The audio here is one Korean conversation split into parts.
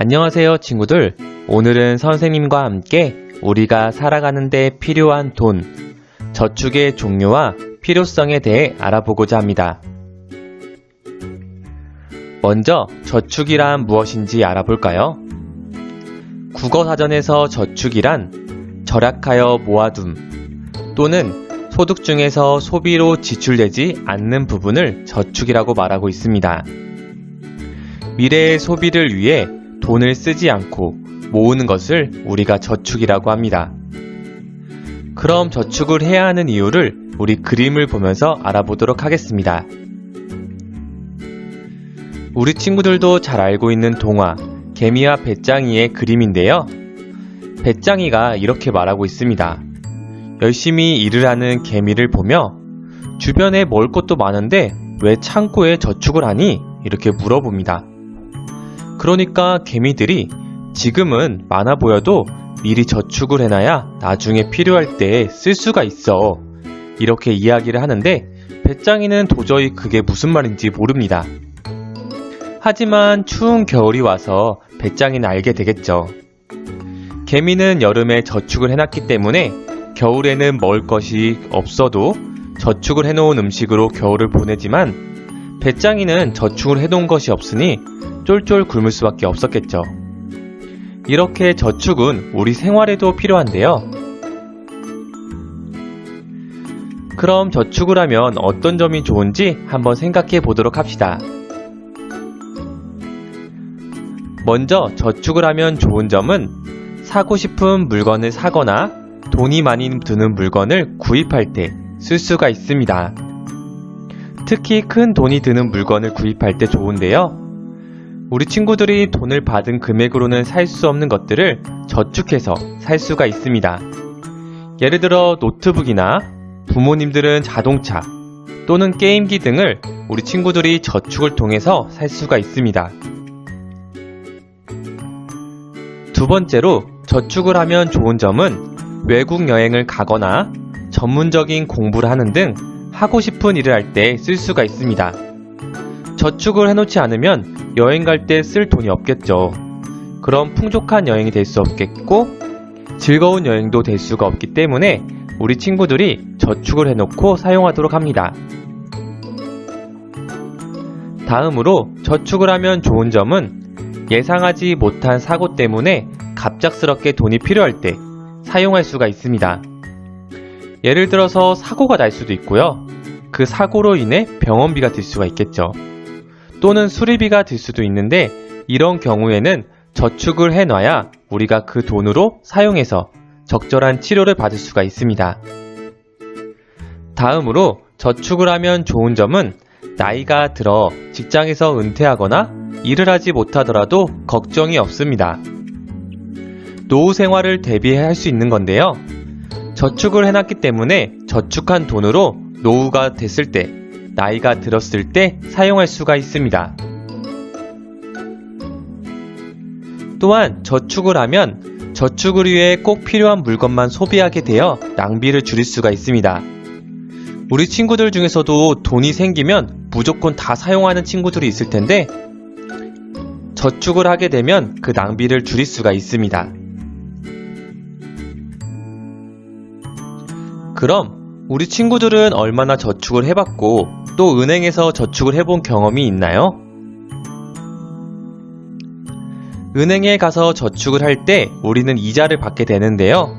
안녕하세요 친구들. 오늘은 선생님과 함께 우리가 살아가는 데 필요한 돈, 저축의 종류와 필요성에 대해 알아보고자 합니다. 먼저 저축이란 무엇인지 알아볼까요? 국어사전에서 저축이란 절약하여 모아둠 또는 소득 중에서 소비로 지출되지 않는 부분을 저축이라고 말하고 있습니다. 미래의 소비를 위해 돈을 쓰지 않고 모으는 것을 우리가 저축이라고 합니다. 그럼 저축을 해야 하는 이유를 우리 그림을 보면서 알아보도록 하겠습니다. 우리 친구들도 잘 알고 있는 동화 개미와 배짱이의 그림인데요. 배짱이가 이렇게 말하고 있습니다. 열심히 일을 하는 개미를 보며 주변에 먹을 것도 많은데 왜 창고에 저축을 하니? 이렇게 물어봅니다. 그러니까 개미들이 지금은 많아 보여도 미리 저축을 해놔야 나중에 필요할 때 쓸 수가 있어. 이렇게 이야기를 하는데 배짱이는 도저히 그게 무슨 말인지 모릅니다. 하지만 추운 겨울이 와서 배짱이는 알게 되겠죠. 개미는 여름에 저축을 해놨기 때문에 겨울에는 먹을 것이 없어도 저축을 해놓은 음식으로 겨울을 보내지만 배짱이는 저축을 해놓은 것이 없으니 쫄쫄 굶을 수밖에 없었겠죠. 이렇게 저축은 우리 생활에도 필요한데요. 그럼 저축을 하면 어떤 점이 좋은지 한번 생각해 보도록 합시다. 먼저 저축을 하면 좋은 점은 사고 싶은 물건을 사거나 돈이 많이 드는 물건을 구입할 때 쓸 수가 있습니다. 특히 큰 돈이 드는 물건을 구입할 때 좋은데요. 우리 친구들이 돈을 받은 금액으로는 살 수 없는 것들을 저축해서 살 수가 있습니다. 예를 들어 노트북이나 부모님들은 자동차 또는 게임기 등을 우리 친구들이 저축을 통해서 살 수가 있습니다. 두 번째로 저축을 하면 좋은 점은 외국 여행을 가거나 전문적인 공부를 하는 등 하고 싶은 일을 할 때 쓸 수가 있습니다. 저축을 해놓지 않으면 여행 갈 때 쓸 돈이 없겠죠. 그럼 풍족한 여행이 될 수 없겠고 즐거운 여행도 될 수가 없기 때문에 우리 친구들이 저축을 해놓고 사용하도록 합니다. 다음으로 저축을 하면 좋은 점은 예상하지 못한 사고 때문에 갑작스럽게 돈이 필요할 때 사용할 수가 있습니다. 예를 들어서 사고가 날 수도 있고요. 그 사고로 인해 병원비가 들 수가 있겠죠. 또는 수리비가 들 수도 있는데 이런 경우에는 저축을 해놔야 우리가 그 돈으로 사용해서 적절한 치료를 받을 수가 있습니다. 다음으로 저축을 하면 좋은 점은 나이가 들어 직장에서 은퇴하거나 일을 하지 못하더라도 걱정이 없습니다. 노후 생활을 대비할 수 있는 건데요. 저축을 해놨기 때문에 저축한 돈으로 노후가 됐을 때, 나이가 들었을 때 사용할 수가 있습니다. 또한 저축을 하면 저축을 위해 꼭 필요한 물건만 소비하게 되어 낭비를 줄일 수가 있습니다. 우리 친구들 중에서도 돈이 생기면 무조건 다 사용하는 친구들이 있을 텐데 저축을 하게 되면 그 낭비를 줄일 수가 있습니다. 그럼 우리 친구들은 얼마나 저축을 해봤고 또 은행에서 저축을 해본 경험이 있나요? 은행에 가서 저축을 할 때 우리는 이자를 받게 되는데요.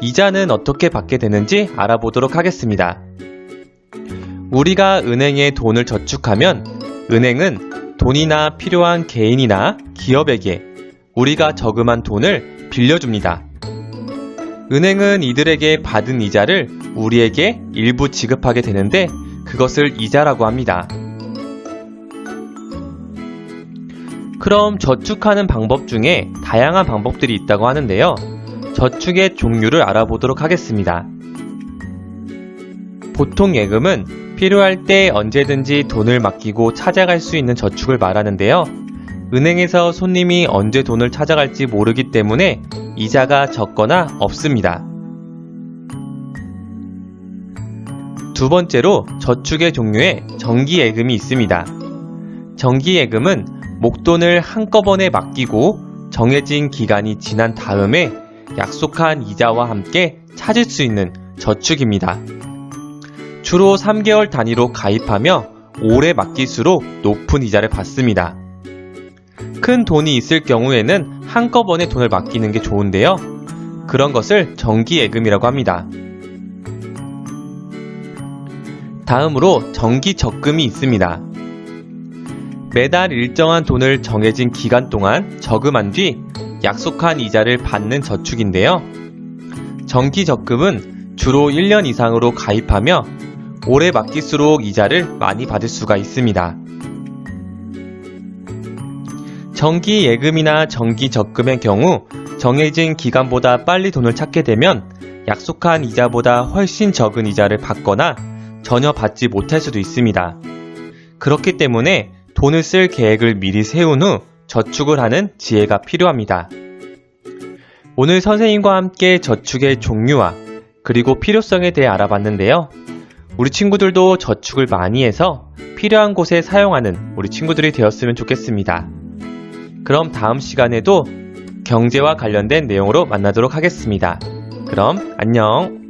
이자는 어떻게 받게 되는지 알아보도록 하겠습니다. 우리가 은행에 돈을 저축하면 은행은 돈이나 필요한 개인이나 기업에게 우리가 저금한 돈을 빌려줍니다. 은행은 이들에게 받은 이자를 우리에게 일부 지급하게 되는데 그것을 이자라고 합니다. 그럼 저축하는 방법 중에 다양한 방법들이 있다고 하는데요. 저축의 종류를 알아보도록 하겠습니다. 보통 예금은 필요할 때 언제든지 돈을 맡기고 찾아갈 수 있는 저축을 말하는데요. 은행에서 손님이 언제 돈을 찾아갈지 모르기 때문에 이자가 적거나 없습니다. 두 번째로 저축의 종류에 정기예금이 있습니다. 정기예금은 목돈을 한꺼번에 맡기고 정해진 기간이 지난 다음에 약속한 이자와 함께 찾을 수 있는 저축입니다. 주로 3개월 단위로 가입하며 오래 맡길수록 높은 이자를 받습니다. 큰 돈이 있을 경우에는 한꺼번에 돈을 맡기는 게 좋은데요. 그런 것을 정기예금이라고 합니다. 다음으로 정기적금이 있습니다. 매달 일정한 돈을 정해진 기간 동안 저금한 뒤 약속한 이자를 받는 저축인데요. 정기적금은 주로 1년 이상으로 가입하며 오래 맡길수록 이자를 많이 받을 수가 있습니다. 정기예금이나 정기적금의 경우 정해진 기간보다 빨리 돈을 찾게 되면 약속한 이자보다 훨씬 적은 이자를 받거나 전혀 받지 못할 수도 있습니다. 그렇기 때문에 돈을 쓸 계획을 미리 세운 후 저축을 하는 지혜가 필요합니다. 오늘 선생님과 함께 저축의 종류와 그리고 필요성에 대해 알아봤는데요. 우리 친구들도 저축을 많이 해서 필요한 곳에 사용하는 우리 친구들이 되었으면 좋겠습니다. 그럼 다음 시간에도 경제와 관련된 내용으로 만나도록 하겠습니다. 그럼 안녕!